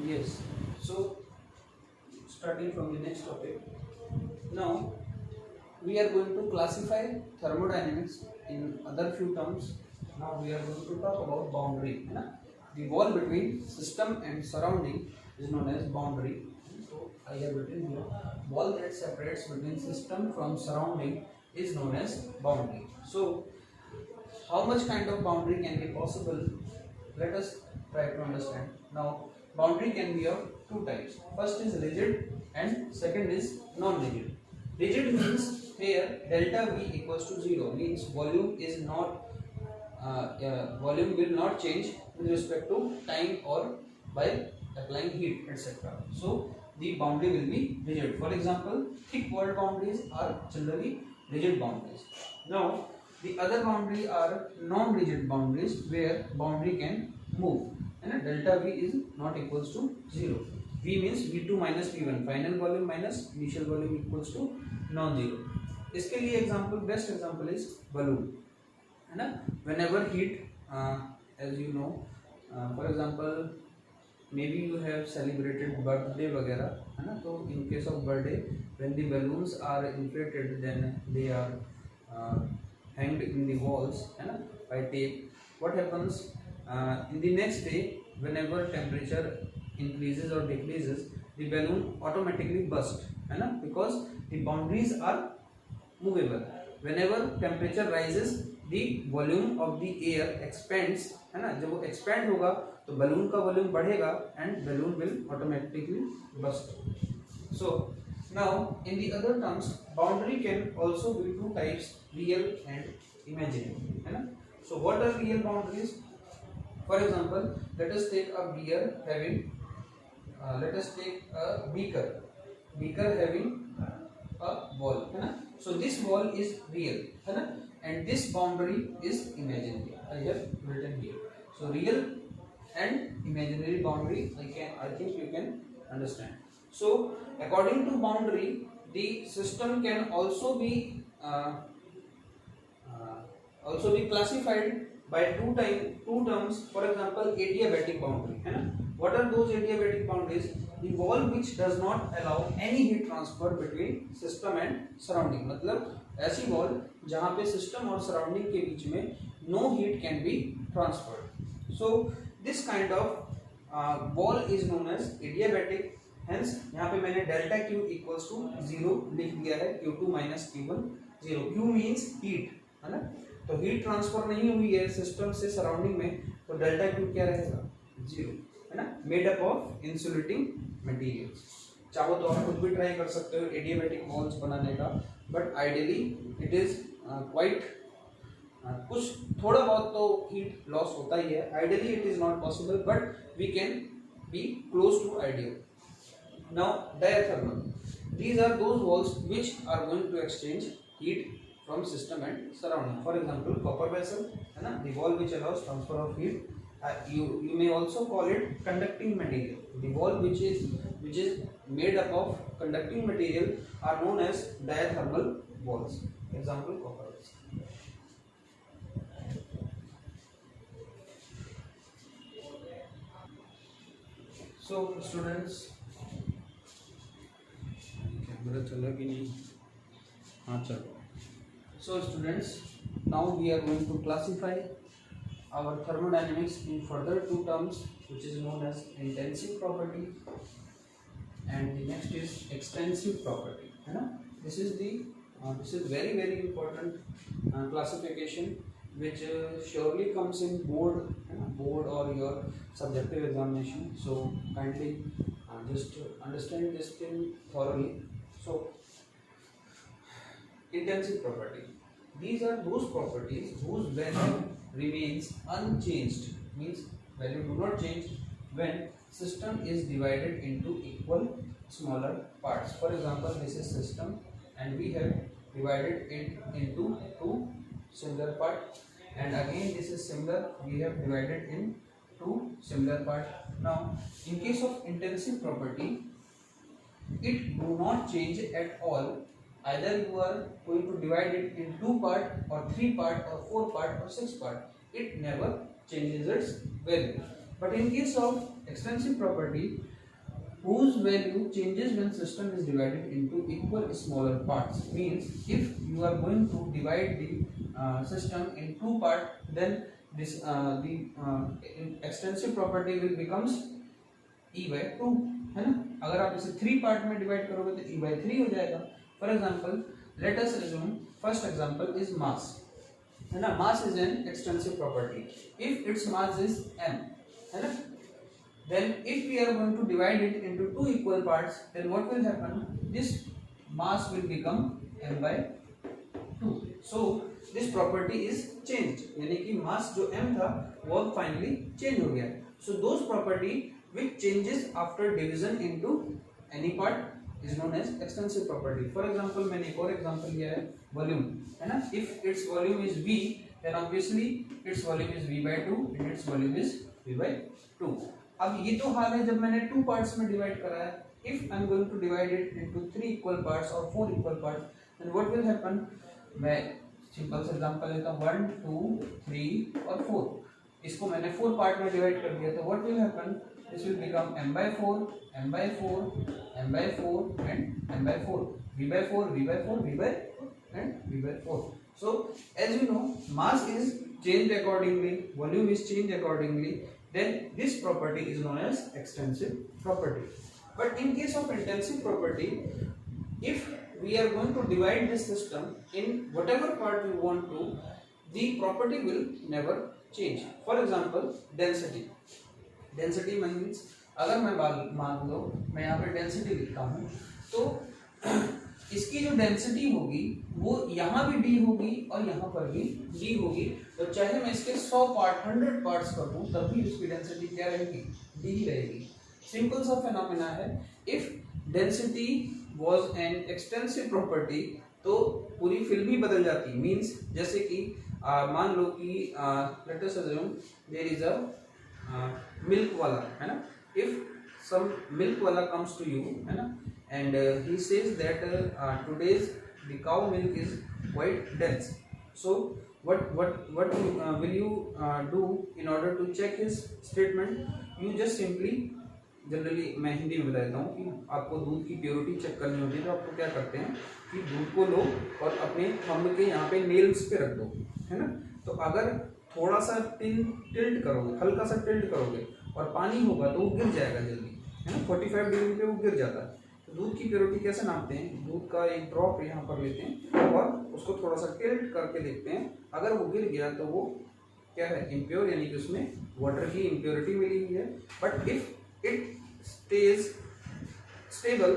Yes. So starting from the next topic. Now we are going to classify thermodynamics in other few terms. Now we are going to talk about boundary. है ना? The wall between system and surrounding is known as boundary. So I have written here, wall that separates between system from surrounding is known as boundary. So how much kind of boundary can be possible? Let us try to understand. Now boundary can be of two types. First is rigid and second is non-rigid. Rigid means here delta V equals to 0, means volume is not volume will not change with respect to time or by applying heat, etc. So the boundary will be rigid. For example, thick walled boundaries are generally rigid boundaries. Now the other boundary are non-rigid boundaries where boundary can move and delta V is not equals to 0. V means V2 minus V1, final volume minus initial volume equals to non zero. इसके लिए example, best example is balloon, है ना. Whenever heat as you know, for example maybe you have celebrated birthday वगैरह, है ना. तो in case of birthday when the balloons are inflated then they are hanged in the walls, है ना, by tape. What happens in the next day, whenever temperature increases or decreases, the balloon automatically burst, है ना, because the boundaries are movable. Whenever temperature rises, the volume of the air expands, है ना. जब वो expand होगा तो balloon का volume बढ़ेगा and balloon will automatically burst. So now in the other terms, boundary can also be two types, real and imaginary, है ना. So what are real boundaries? For example, let us take a beer having let us take a beaker having a wall, है ना. So this wall is real, है ना, and this boundary is imaginary. I have written here. So real and imaginary boundary, I think you can understand. So according to boundary, the system can also be classified by two terms. For example, adiabatic boundary, है ना. What are those adiabatic boundaries? The wall which does not allow any heat transfer between system and surrounding. मतलब ऐसी wall जहाँ पे system और surrounding के बीच में no heat can be transferred. So this kind of wall is known as adiabatic. Hence यहाँ पे मैंने डेल्टा Q इक्वल्स टू 0 लिख दिया है, Q2 minus Q1 0. Q means heat, है ना. तो हीट ट्रांसफर नहीं हुई है सिस्टम से सराउंडिंग में, तो डेल्टा Q क्या रहेगा? 0, है ना. Made up of insulating materials. चाहो तो आप खुद भी ट्राई कर सकते हो एडियाबैटिक वॉल्स बनाने का, but ideally it is quite कुछ थोड़ा बहुत तो हीट लॉस होता ही है. Ideally it is not possible, but we can be close to ideal. Now diathermal, these are those walls which are going to exchange heat from system and surrounding. For example, copper vessel, है ना, the wall which allows transfer of heat. You may also call it conducting material. The wall which is made up of conducting material are known as diathermal walls. Example, copper vessel. So students, मेरा चला कि नहीं? हाँ चलो. So students, now we are going to classify our thermodynamics in further two terms, which is known as intensive property and the next is extensive property, है ना. This is very very important classification which surely comes in board or your subjective examination. So kindly just understand this thing thoroughly. So intensive property, these are those properties whose value remains unchanged, means value do not change when system is divided into equal smaller parts. For example, this is system and we have divided it into two similar parts, and again this is similar, we have divided in two similar parts. Now in case of intensive property, it do not change at all. Either you are going to divide it in 2 part or 3 part or 4 part or 6 part, it never changes its value. But in case of extensive property whose value changes when system is divided into equal smaller parts. Means if you are going to divide the system in two parts, then this the extensive property will becomes e by 2, है ना. अगर आप इसे 3 part में divide करोगे तो e by 3 हो जाएगा. For example let us assume first example is mass, है ना. Mass is an extensive property. If its mass is m, है ना, then if we are going to divide it into two equal parts, then what will happen? This mass will become m by 2. So this property is changed, यानी कि mass जो m था वो finally change हो गया. So those property which changes after division into any part is known as extensive property. For example मैंने एक और example लिया है volume, है ना. If its volume is v, then obviously its volume is v by 2 and its volume is v by 2. अब ये तो हाल है जब मैंने 2 पार्ट्स में डिवाइड करा है. If I am going to divide it into 3 equal parts और 4 equal parts, then what will happen. मैं सिंपल सा एग्जांपल लेता हूं 1 2 3 और 4. इसको मैंने 4 पार्ट में डिवाइड कर दिया, तो what will happen, this will become m by 4 m by 4 m by 4 and m by 4, v by 4 v by 4 v by and v by 4. So as you know, mass is changed accordingly, volume is changed accordingly, then this property is known as extensive property. But in case of intensive property, if we are going to divide this system in whatever part we want to, the property will never change. For example density. Density means अगर मैं मान लो मैं यहाँ पे density लिखता हूँ, तो इसकी जो डेंसिटी होगी वो यहाँ भी d होगी और यहाँ पर भी d होगी. तो चाहे मैं इसके 100 पार्ट 100 पार्ट्स कर दूँ तब भी उसकी डेंसिटी क्या रहेगी, d ही रहेगी. सिंपल सा फिनोमेना है. If density was an extensive property तो पूरी फिल्म ही बदल जाती. मींस जैसे कि मान लो कि let us assume there is a milk वाला, है ना. इफ सम मिल्क वाला कम्स टू यू, है ना, and he says that today's the cow milk is quite dense. So what will you do in order to check his statement? You just simply, generally मैं हिंदी में बता देता हूँ कि आपको दूध की प्योरिटी चेक करनी होती है, तो आपको क्या करते हैं कि दूध को लो और अपने थंब के यहाँ पे नेल्स पे रख दो, है ना. तो अगर थोड़ा सा टिल्ट करोगे, हल्का सा टिल्ट करोगे और पानी होगा तो वो गिर जाएगा जल्दी, है ना. 45 डिग्री पे वो गिर जाता है. दूध की प्योरिटी कैसे नापते हैं, दूध का एक ड्रॉप यहाँ पर लेते हैं और उसको थोड़ा सा टिल्ट करके देखते हैं. अगर वो गिर गया तो वो क्या है, इम्प्योर, यानी कि उसमें वाटर की इम्प्योरिटी मिली हुई है. But if it stays stable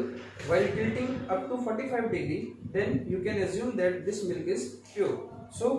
while tilting up to 45 degree, then you can assume that this milk is pure. So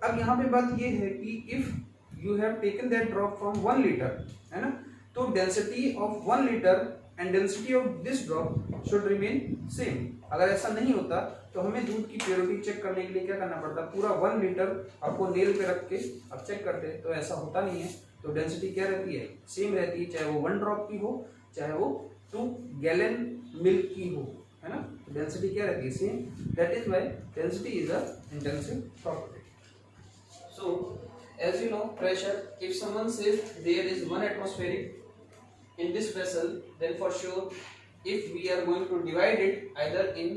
अब यहाँ पे बात ये है कि if you have taken that drop from 1 litre, है ना, तो density of 1 litre and density of this drop should remain same. अगर ऐसा नहीं होता तो हमें दूध की प्योरिटी चेक करने के लिए क्या करना पड़ता, पूरा 1 लीटर आपको नेल पे रख के अब चेक करते. तो ऐसा होता नहीं है. तो डेंसिटी क्या रहती है, सेम रहती है, चाहे वो 1 ड्रॉप की हो चाहे वो 2 गैलन मिल्क की हो, है ना. तो डेंसिटी क्या रहती है, same. That is why density is a intensive property. So as you know, pressure, if someone says there is 1 atmospheric in this vessel, then for sure if we are going to divide it either in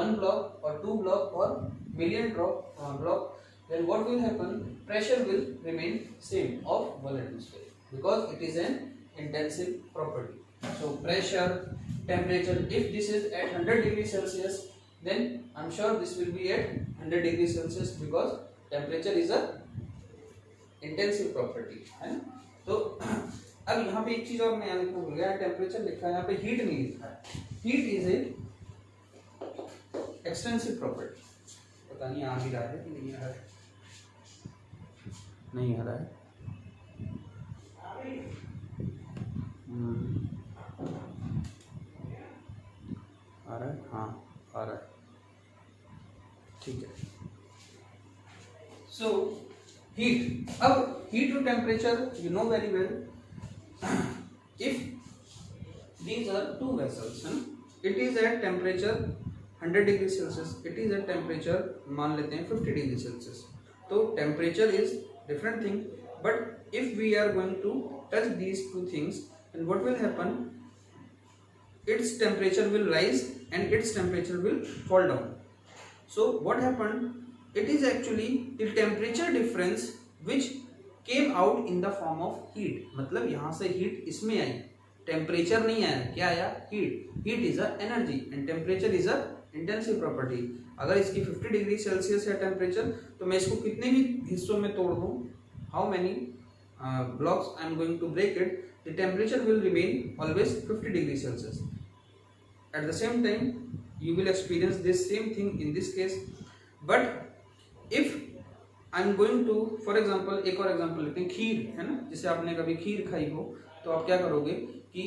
1 block or 2 block or million block, then what will happen, pressure will remain same of 1 atmosphere because it is an intensive property. So pressure, temperature, if this is at 100 degrees Celsius, then I'm sure this will be at 100 degrees Celsius because temperature is a intensive property, है ना. तो अब यहाँ पे एक चीज और मैं लिखना भूल गया, टेम्परेचर लिखा है यहाँ पे, हीट नहीं लिखा है. Heat is A extensive property. पता नहीं आ ही रहा है कि नहीं आ रहा है, नहीं आ रहा है. आ रहा है, हाँ आ रहा है, ठीक है. सो heat. अब heat to temperature you know very well. If these are 2 vessels, it is at temperature 100 degree Celsius, it is at temperature मान लेते हैं 50 degree Celsius. तो temperature is different thing, but if we are going to touch these two things, and what will happen, its temperature will rise and its temperature will fall down. So what happened, it is actually the temperature difference which came out in the form of heat. मतलब यहाँ से heat इसमें आई, temperature नहीं आया, क्या आया, heat. Heat is a energy and temperature is a intensive property. अगर इसकी 50 डिग्री सेल्सियस है टेम्परेचर, तो मैं इसको कितने भी हिस्सों में तोड़ दूं, how many blocks I am going to break it, the temperature will remain always 50 degree Celsius. At the same time, you will experience this same thing in this case. But if I am going to, for example, एक और example लेते हैं, खीर है ना. जैसे आपने कभी खीर खाई हो, तो आप क्या करोगे कि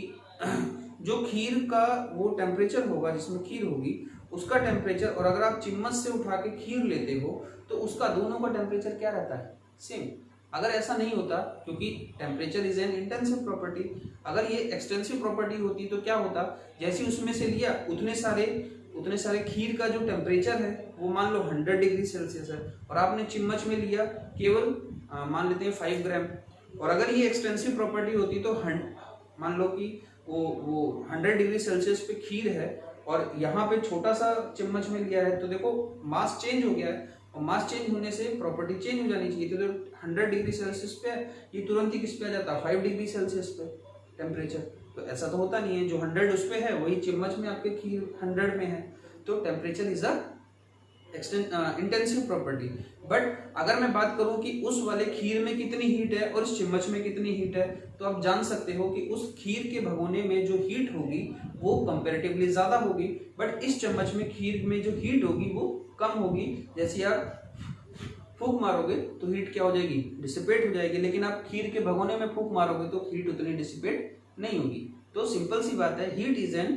जो खीर का वो टेम्परेचर होगा जिसमें खीर होगी, उसका टेम्परेचर, और अगर आप चम्मच से उठा के खीर लेते हो तो उसका दोनों का टेम्परेचर क्या रहता है, सेम. अगर ऐसा नहीं होता, क्योंकि temperature is an intensive property, अगर ये एक्सटेंसिव प्रॉपर्टी होती तो क्या होता, जैसे उसमें से लिया उतने सारे खीर का जो टेम्परेचर है वो मान लो 100 डिग्री सेल्सियस है, और आपने चम्मच में लिया केवल मान लेते हैं 5 ग्राम. और अगर ये एक्सटेंसिव प्रॉपर्टी होती तो मान लो कि वो 100 डिग्री सेल्सियस पे खीर है और यहाँ पे छोटा सा चम्मच में लिया है, तो देखो मास चेंज हो गया है, और मास चेंज होने से प्रॉपर्टी चेंज हो जानी चाहिए. तो 100 डिग्री सेल्सियस पे ये तुरंत ही किस पे आ जाता है, 5 डिग्री सेल्सियस पे टेम्परेचर. तो ऐसा तो होता नहीं है, जो 100 उस पे है वही चम्मच में आपके खीर 100 में है. तो temperature is a intensive property. But अगर मैं बात करूं कि उस वाले खीर में कितनी हीट है और इस चम्मच में कितनी हीट है, तो आप जान सकते हो कि उस खीर के भगोने में जो हीट होगी वो कंपैरेटिवली ज्यादा होगी, बट इस चम्मच में खीर में जो हीट होगी वो कम होगी. जैसे आप फूंक मारोगे तो हीट क्या हो जाएगी, डिसिपेट हो जाएगी, लेकिन आप खीर के भगोने में फूंक मारोगे तो हीट उतनी डिसिपेट नहीं होगी. तो सिंपल सी बात है, heat is an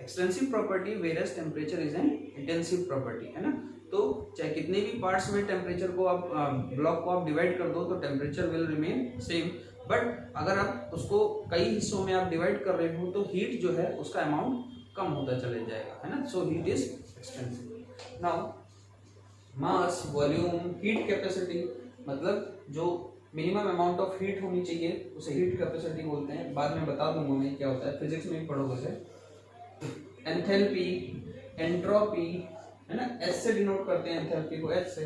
extensive property whereas temperature is an intensive property, है ना. तो चाहे कितने भी पार्ट्स में टेम्परेचर को आप ब्लॉक को आप डिवाइड कर दो तो temperature will remain same, but अगर आप उसको कई हिस्सों में आप डिवाइड कर रहे हो तो हीट जो है उसका अमाउंट कम होता चले जाएगा, है ना. So heat is extensive. Now mass, volume, heat capacity, मतलब जो मिनिमम अमाउंट ऑफ हीट होनी चाहिए उसे हीट कैपेसिटी बोलते हैं. बाद में बता दूंगा मैं क्या होता है, फिजिक्स में भी पढ़ोगे. एंथैल्पी, एंट्रोपी, है ना, एस से डिनोट करते हैं एंथैल्पी को, एच से.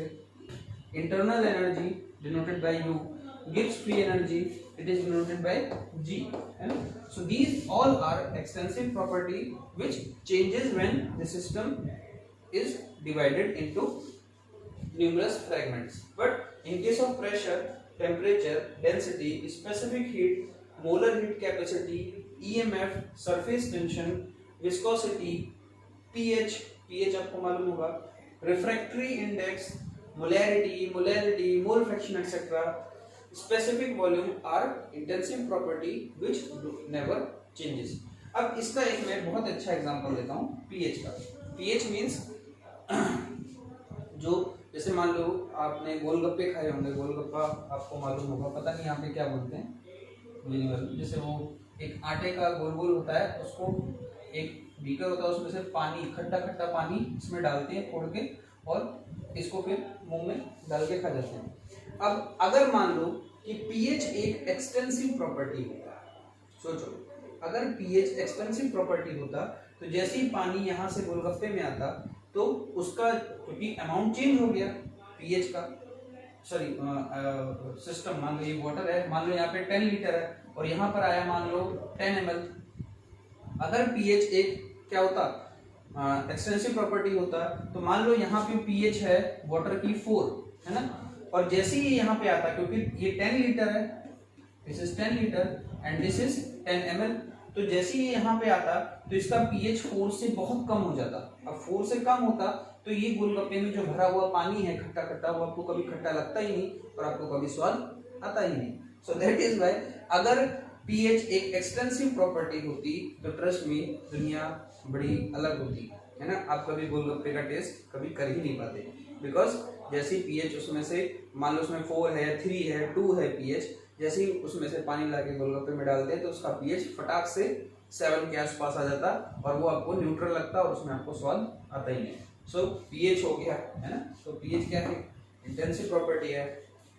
Internal energy denoted by U, gives free energy, it is denoted by G, है ना. So these all are extensive property which changes when the system is divided into numerous fragments. But in case of pressure, temperature, density, specific heat, molar heat capacity, EMF, surface tension, viscosity, pH आपको मालूम होगा, refractory index, molarity, mole fraction, etc. Specific volume are intensive property which never changes. अब इसका एक मैं बहुत अच्छा example देता हूँ pH का. pH means जो जैसे मान लो आपने गोलगप्पे खाए होंगे, गोलगप्पा आपको मालूम होगा, पता नहीं यहाँ पे क्या बोलते हैं, जैसे वो एक आटे का गोल गोल होता है, उसको एक बीकर होता है, उसमें से पानी, खट्टा खट्टा पानी इसमें डालते हैं फोड़ के, और इसको फिर मुंह में डाल के खा जाते हैं. अब अगर मान लो कि पीएच एक एक्सटेंसिव प्रॉपर्टी होता, सोचो अगर पीएच एक्सटेंसिव प्रॉपर्टी होता तो जैसे ही पानी यहाँ से गोलगप्पे में आता तो उसका, क्योंकि अमाउंट चेंज हो गया पीएच का, सॉरी सिस्टम, मान लो ये वाटर है, मान लो यहाँ पे 10 लीटर है और यहाँ पर आया मान लो 10 ml. अगर पीएच एक क्या होता, एक्सटेंसिव प्रॉपर्टी होता, तो मान लो यहाँ पे पीएच है वाटर की 4, है ना, और जैसे ही यहाँ पे आता, क्योंकि ये 10 लीटर है, this is 10 litre and this is 10 ml, तो जैसे ही यहाँ पे आता तो इसका पीएच 4 से बहुत कम हो जाता. अब 4 से कम होता तो ये गोलगप्पे में जो भरा हुआ पानी है खट्टा खट्टा, वो आपको कभी खट्टा लगता ही नहीं और आपको कभी स्वाद आता ही नहीं. सो दैट इज व्हाई अगर पीएच एक एक्सटेंसिव प्रॉपर्टी होती तो ट्रस्ट मी दुनिया बड़ी अलग होती, है ना. आप कभी गोलगप्पे का टेस्ट कभी कर ही नहीं पाते, बिकॉज जैसे पीएच उसमें से मान लो उसमें 4 है, 3 है, 2 है पीएच, जैसे ही उसमें से पानी लाके गोलगप्पे में डालते हैं तो उसका पीएच फटाक से 7 के आसपास आ जाता और वो आपको न्यूट्रल लगता और उसमें आपको स्वाद आता ही नहीं. सो पीएच हो गया, है ना. तो पीएच क्या है, इंटेंसिव प्रॉपर्टी है.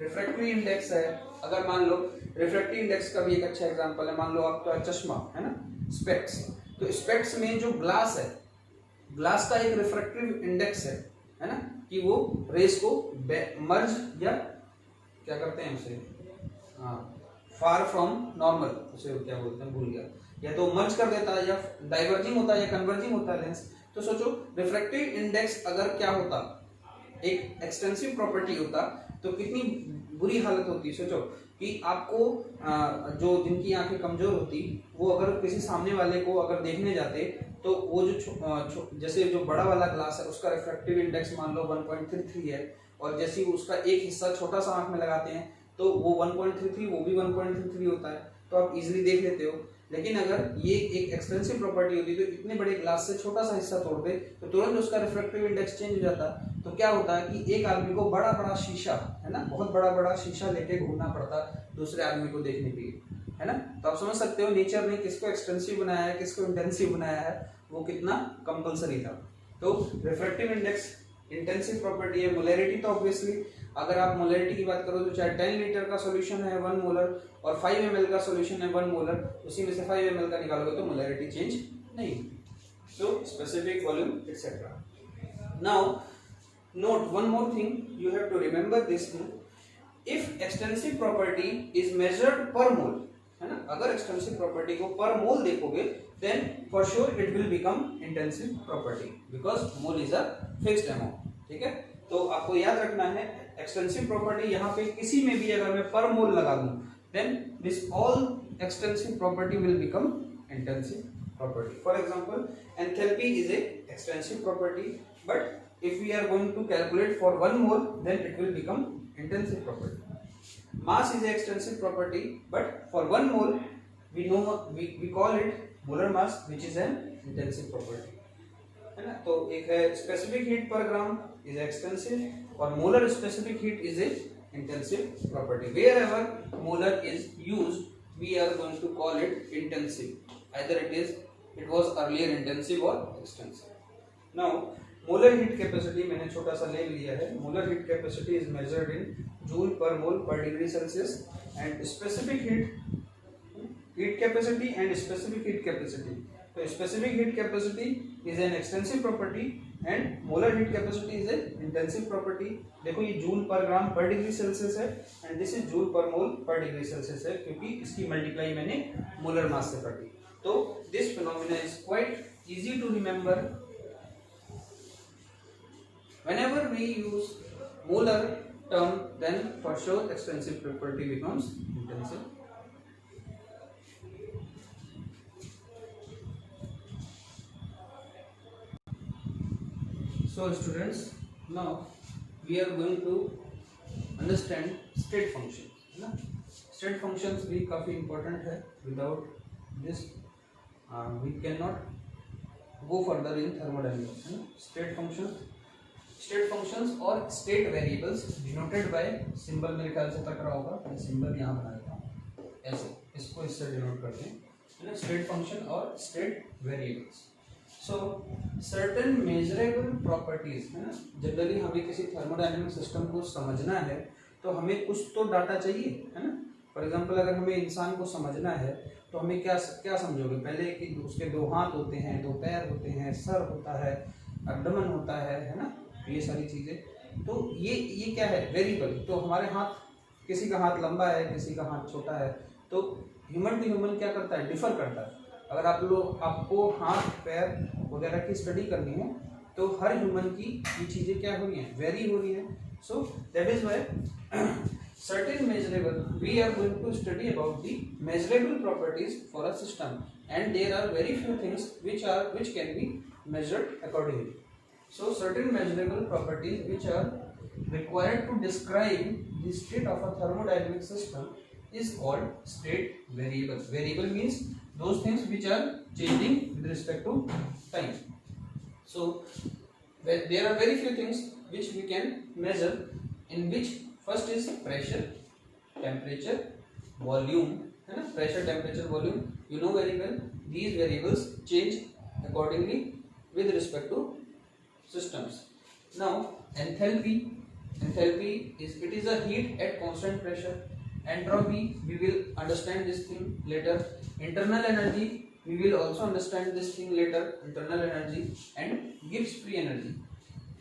रिफ्रैक्टरी इंडेक्स है, अगर मान लो रिफ्रैक्टिव इंडेक्स का भी एक अच्छा एग्जांपल है, मान लो आपका चश्मा है ना, स्पेक्स। तो स्पेक्स में जो ग्लास है, ग्लास का एक रिफ्रैक्टिव इंडेक्स है ना, कि वो रेस को मर्ज या क्या करते हैं उसे, हाँ, फार फ्रॉम नॉर्मल, उसे क्या बोलते हैं भूल गया, या तो मर्ज कर देता है या डाइवर्जिंग होता है या कन्वर्जिंग होता है लेंस। तो सोचो रिफ्रैक्टिव इंडेक्स अगर क्या होता, एक एक्सटेंसिव प्रॉपर्टी होता, तो कितनी बुरी हालत होती। सोचो कि आपको जो जिनकी आंखें कमजोर होती, वो अगर किसी सामने वाले को अगर देखने जाते, तो वो जो जैसे जो बड़ा वाला ग्लास है उसका रिफ्रैक्टिव इंडेक्स मान लो 1.33 है, और जैसे ही उसका एक हिस्सा छोटा सा आंख में लगाते हैं तो वो 1.33 वो भी 1.33 होता है, तो आप इजीली देख लेते हो। लेकिन अगर ये एक एक्सटेंसिव प्रॉपर्टी होती तो इतने बड़े ग्लास से छोटा सा हिस्सा तोड़ दे तो तुरंत उसका रिफ्रैक्टिव इंडेक्स चेंज हो जाता। तो क्या होता है कि एक आदमी को बड़ा बड़ा शीशा है ना, बहुत बड़ा बड़ा शीशा लेके घूमना पड़ता दूसरे आदमी को देखने के लिए, है ना। तो आप समझ सकते हो नेचर ने किसको एक्सटेंसिव बनाया है, किसको इंटेंसिव बनाया है, वो कितना कंपलसरी था। तो रिफ्रैक्टिव इंडेक्स इंटेंसिव प्रॉपर्टी है। मोलैरिटी तो ऑब्वियसली अगर आप मोलैरिटी की बात करो तो चाहे 10 लीटर का सॉल्यूशन है 1 मोलर और 5 ml का सॉल्यूशन है 1 मोलर, उसी में से 5 ml का निकालोगे तो मोलैरिटी चेंज नहीं। So specific volume etcetera. Now note one more thing, you have to remember this thing, if extensive property is measured per mole, है ना, अगर एक्सटेंसिव प्रॉपर्टी को पर मोल देखोगे then for sure it will become intensive property because mole is a fixed amount, ठीक है। तो आपको याद रखना है एक्सटेंसिव प्रॉपर्टी यहाँ पे किसी में भी अगर मैं पर मोल लगा दूं then this all extensive property will become intensive property. For example, enthalpy is a extensive property, but if we are going to calculate for 1 mole then it will become intensive property. Mass is a extensive property, but for 1 mole we know we call it molar mass which is an intensive property, है ना। तो एक है specific heat per gram is extensive और molar specific heat is a intensive property. Wherever molar is used we are going to call it intensive, either it was earlier intensive और extensive. Now molar heat capacity मैंने छोटा सा ले लिया है। Molar heat capacity is measured in joule per mole per degree Celsius and specific heat capacity and specific heat capacity. So specific heat capacity is an extensive property and molar heat capacity is an intensive property. देखो ये joule per gram per degree Celsius है and this is joule per mole per degree Celsius है, क्योंकि इसकी multiply मैंने molar mass से कर दी। तो this phenomena is quite easy to remember. Whenever we use molar term, then for sure extensive property becomes intensive. So students, now we are going to understand state functions, है ना। State functions भी काफ़ी important है, without this we cannot go further in thermodynamics, है ना। State functions और state variables denoted by symbol, मेरे ख्याल से तक रहा होगा, मैं symbol यहाँ बना देता हूँ ऐसे, इसको इससे denote करते हैं, है ना। state function और state variables. So certain measurable properties, है ना। जनरली हमें किसी थर्मोडायनेमिक सिस्टम को समझना है तो हमें कुछ तो डाटा चाहिए, है ना। फॉर एग्जांपल अगर हमें इंसान को समझना है तो हमें क्या क्या समझोगे पहले कि उसके 2 हाथ होते हैं, 2 पैर होते हैं, सर होता है, एब्डोमेन होता है ना, ये सारी चीज़ें। तो ये क्या है, वेरिएबल। तो हमारे हाथ, किसी का हाथ लंबा है, किसी का हाथ छोटा है, तो ह्यूमन टू ह्यूमन क्या करता है, डिफर करता है। अगर आपको हाथ पैर वगैरह की स्टडी करनी है तो हर ह्यूमन की ये चीज़ें क्या हो रही हैं, वेरी हो रही हैं। So that is why certain measurable, we are going to study about the measurable properties for a system, and there are very few things which can be measured accordingly. So certain measurable properties which are required to describe the state of a thermodynamic system is called state variables. Variable means those things which are changing with respect to time. So there are very few things which we can measure, in which first is pressure, temperature, volume, है ना। pressure, temperature, volume, you know very well, these variables change accordingly with respect to systems. Now enthalpy is a heat at constant pressure, entropy we will understand this thing later, internal energy we will also understand this thing later, internal energy and Gibbs free energy।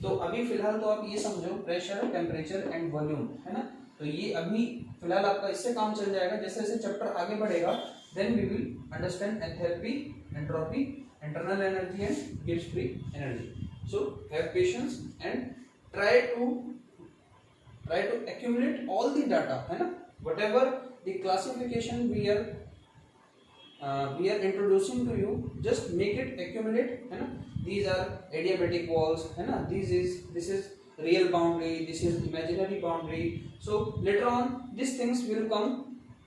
तो अभी फिलहाल तो आप ये समझो pressure, temperature and volume, है ना। तो ये अभी फिलहाल आपका इससे काम चल जाएगा, जैसे जैसे चैप्टर आगे बढ़ेगा then we will understand enthalpy, entropy, internal energy and Gibbs free energy. So have patience and try to accumulate all the data, है ना। whatever the classification we are introducing to you, just make it accumulate, है ना। these are adiabatic walls, है ना। this is real boundary, this is imaginary boundary, so later on these things will come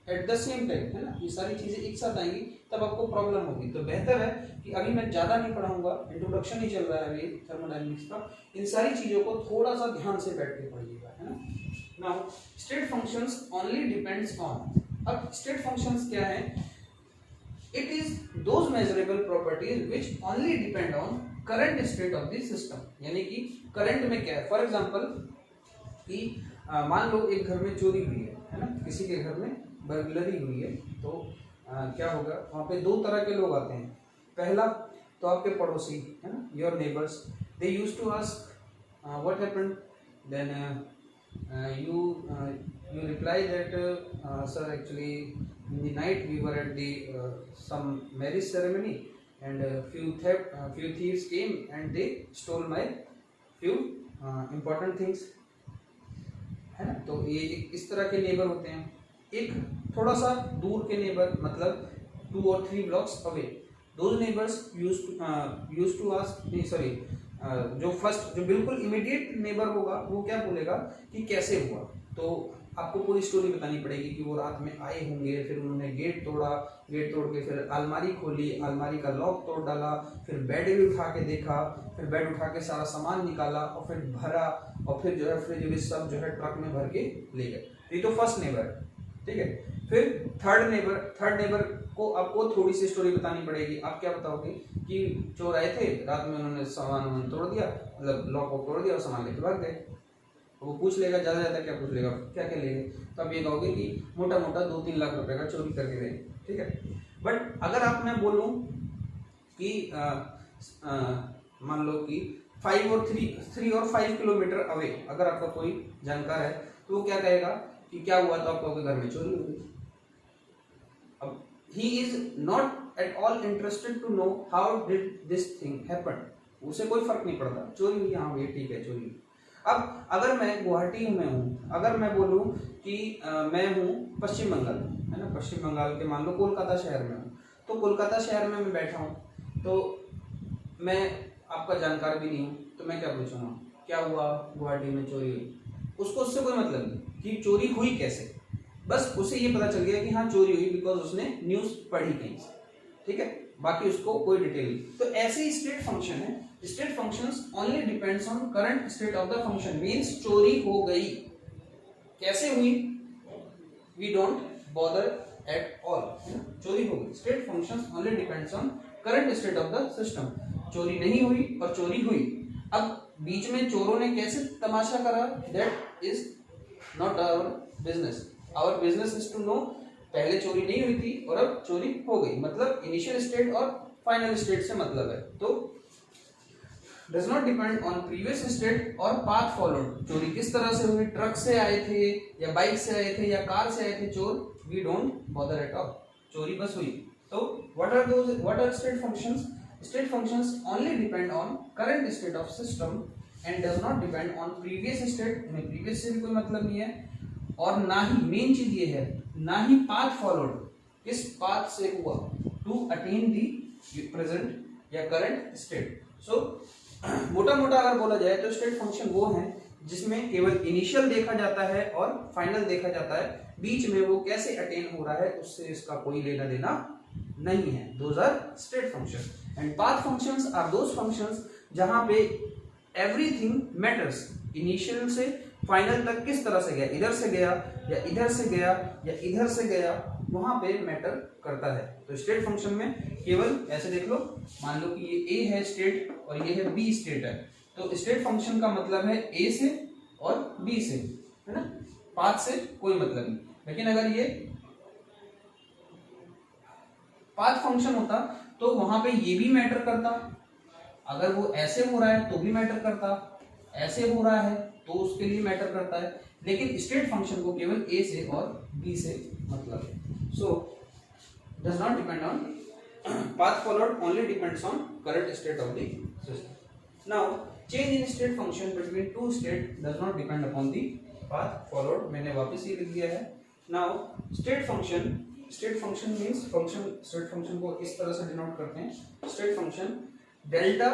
at the same time, है ना। ये सारी चीजें एक साथ आएंगी तब आपको प्रॉब्लम होगी। तो बेहतर है कि अभी मैं ज्यादा नहीं पढ़ाऊंगा, इंट्रोडक्शन ही चल रहा है अभी थर्मोडायनेमिक्स का, इन सारी चीजों को थोड़ा सा ध्यान से बैठ के पढ़िएगा, है ना। Now state functions only depends on, अब स्टेट फंक्शंस क्या है, it is those measurable properties which only depend on current state of the system, यानी कि करंट में क्या है। फॉर एग्जांपल कि मान लो एक घर में चोरी हुई है ना, किसी के घर में बर्गलरी हुई है, तो क्या होगा, वहाँ पे दो तरह के लोग आते हैं। पहला तो आपके पड़ोसी, है ना, your neighbours, they used to ask what happened, then you reply that sir, actually in the night we were at the some marriage ceremony and few thieves came and they stole my few important things, है ना। तो ये इस तरह के neighbour होते हैं। एक थोड़ा सा दूर के नेबर, मतलब 2 or 3 blocks away, those neighbors used to ask, नहीं सॉरी, जो बिल्कुल इमीडिएट नेबर होगा वो क्या बोलेगा कि कैसे हुआ, तो आपको पूरी स्टोरी बतानी पड़ेगी कि वो रात में आए होंगे, फिर उन्होंने गेट तोड़ा, गेट तोड़ के फिर अलमारी खोली, अलमारी का लॉक तोड़ डाला, फिर बेड भी उठा के देखा, फिर बेड उठा के सारा सामान निकाला और फिर भरा, और फिर जो है फ्रिज भी सब जो है ट्रक में भर के ले गए। ये तो फर्स्ट नेबर है, ठीक है। फिर थर्ड नेबर को आपको थोड़ी सी स्टोरी बतानी पड़ेगी। आप क्या बताओगे कि चोर आए थे रात में, उन्होंने सामान तोड़ दिया, मतलब लॉक तोड़ दिया और सामान लेके भाग गए। वो पूछ लेगा ज़्यादा क्या पूछ लेगा, क्या क्या ले गए, तो आप ये कहोगे कि मोटा मोटा 2-3 लाख रुपए का चोरी करके गए, ठीक है। बट अगर आप मैं बोलूँ कि मान लो कि 3 और 5 किलोमीटर अवे अगर आपका कोई जानकार है, तो वो क्या कहेगा कि क्या हुआ, तो आप कहोगे घर में चोरी हो गई। अब he is not at all interested to know how did this thing happen, उसे कोई फर्क नहीं पड़ता, चोरी हुई, हाँ भाई ठीक है चोरी। अब अगर मैं गुवाहाटी में हूँ, अगर मैं बोलूँ कि मैं हूँ पश्चिम बंगाल, है ना, पश्चिम बंगाल के मान लो कोलकाता शहर में हूँ, तो कोलकाता शहर में मैं बैठा हूँ, तो मैं आपका जानकार भी नहीं हूँ, तो मैं क्या पूछूंगा, क्या हुआ, गुवाहाटी में चोरी हुई। उसको उससे कोई मतलब नहीं कि चोरी हुई कैसे, बस उसे ये पता चल गया कि हाँ चोरी हुई बिकॉज उसने न्यूज़ पढ़ी कहीं से, ठीक है, बाकी उसको कोई डिटेल नहीं। तो ऐसे ही स्टेट फंक्शन है, state functions only depends on current state of the function, means चोरी हो गई, कैसे हुई we don't bother at all, चोरी हो गई। State functions only depends on current state of the system, चोरी नहीं हुई और चोरी हुई। अब बीच में चोरों ने कैसे तमाशा करा, that is not our business, our business is to know पहले चोरी नहीं हुई थी और अब चोरी हो गई, मतलब इनिशियल स्टेट और फाइनल स्टेट से मतलब है। तो does not depend on previous state और पाथ फॉलोड, चोरी किस तरह से हुई, ट्रक से आए थे या बाइक से आए थे या कार से आए थे चोर, we don't bother at all, चोरी बस हुई। तो what are state functions, state functions only depend on current state of system and does not depend on previous state, उन्हें प्रीवियस से भी कोई मतलब नहीं है, और ना ही मेन चीज ये है, ना ही पाथ फॉलोड, किस पाथ से हुआ टू अटेन दी प्रेजेंट या करंट स्टेट। सो मोटा मोटा अगर बोला जाए तो स्टेट फंक्शन वो है जिसमें केवल इनिशियल देखा जाता है और फाइनल देखा जाता है, बीच में वो कैसे अटेन हो रहा है उससे इसका कोई लेना देना नहीं है। Those are state function and path functions are those functions जहां पे एवरीथिंग मैटर्स, इनिशियल से फाइनल तक किस तरह से गया, इधर से गया या इधर से गया या इधर से गया, वहां पे मैटर करता है। तो स्टेट फंक्शन में केवल ऐसे देख लो, मान लो कि ये ए है स्टेट और ये है बी स्टेट है, तो स्टेट फंक्शन का मतलब है ए से और बी से, है ना, पाथ से कोई मतलब नहीं। लेकिन अगर ये पाथ फंक्शन होता तो वहां पे ये भी मैटर करता, अगर वो ऐसे हो रहा है तो भी मैटर करता, ऐसे हो रहा है तो उसके लिए मैटर करता है, लेकिन स्टेट फंक्शन को केवल ए से और बी से मतलब है। So does not depend on path followed, only depends on current state of the system. Now change in state function between two state does not depend upon the path followed. मैंने वापस ये लिख दिया है। Now state function means function, state function को इस तरह से डिनोट करते हैं, state function डेल्टा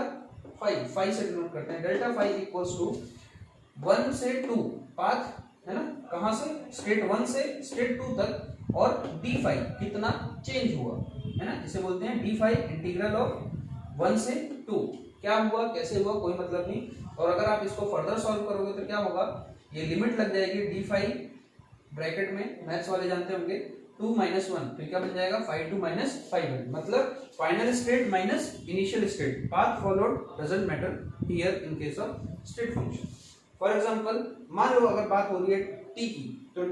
फाई से डिनोट करते हैं, डेल्टा फाई इक्वल्स टू 1 से 2 पाथ है ना, कहाँ से स्टेट 1 से स्टेट 2 तक, और डी फाई कितना चेंज हुआ है ना, इसे बोलते हैं डी फाई इंटीग्रल ऑफ 1 से 2, क्या हुआ कैसे हुआ कोई मतलब नहीं। और अगर आप इसको फर्दर सॉल्व करोगे तो क्या होगा, ये लिमिट लग जाएगी डी फाई ब्रैकेट में, मैथ्स वाले जानते होंगे 2 - 1, तो क्या बन जाएगा 5 2 - 5, मतलब final state minus initial state, path followed doesn't matter here in case of state function. For example मान लो अगर बात हो रही है टी की, तो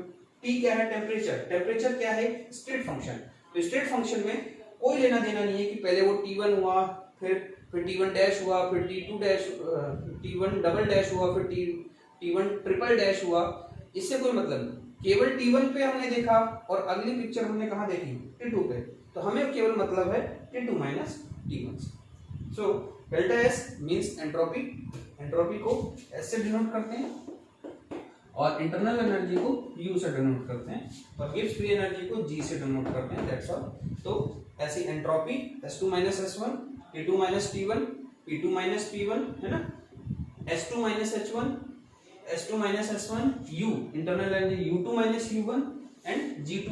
टी क्या है, टेम्परेचर, टेम्परेचर क्या है स्टेट फंक्शन, तो स्टेट फंक्शन में कोई लेना देना नहीं है कि पहले वो T1 हुआ, फिर T1 डैश हुआ, फिर T2 dash, T1 double dash हुआ, फिर T1 ट्रिपल डैश हुआ, इससे कोई मतलब नहीं। केवल T1 पे हमने देखा और अगली पिक्चर हमने कहाँ देखी T2 पे, तो हमें केवल मतलब है T2 माइनस T1 से। So delta S means entropy, entropy को एस से डिनोट करते हैं और इंटरनल एनर्जी को U से डिनोट करते हैं, और गिब्स फ्री एनर्जी को G से डिनोट करते हैं, दैट्स ऑल। तो ऐसी entropy S2 - S1, T2 - T1, P2 - P1 है ना, S2 - H1, S2 - S1, U internal energy U2 - U1 and G2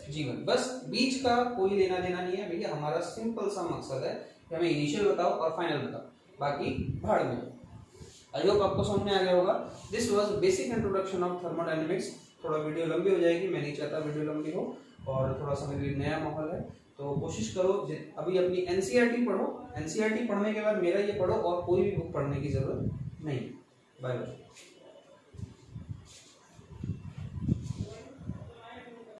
- G1। बस बीच का कोई लेना देना नहीं है भैया, हमारा सिंपल सा मकसद है कि हमें इनिशियल बताओ और फाइनल बताओ, बाकी भाड़ में। आई होप आपको समझ में आ गया होगा। This was basic introduction of thermodynamics. थोड़ा वीडियो लंबी हो जाएगी, मैं नहीं चाहता वीडियो लंबी हो, और थोड़ा सा मेरे लिए नया माहौल है, तो कोशिश करो अभी अपनी एनसीईआरटी पढ़ो, एनसीईआरटी पढ़ने के बाद मेरा ये पढ़ो, और कोई भी बुक पढ़ने की जरूरत नहीं। Bye bye.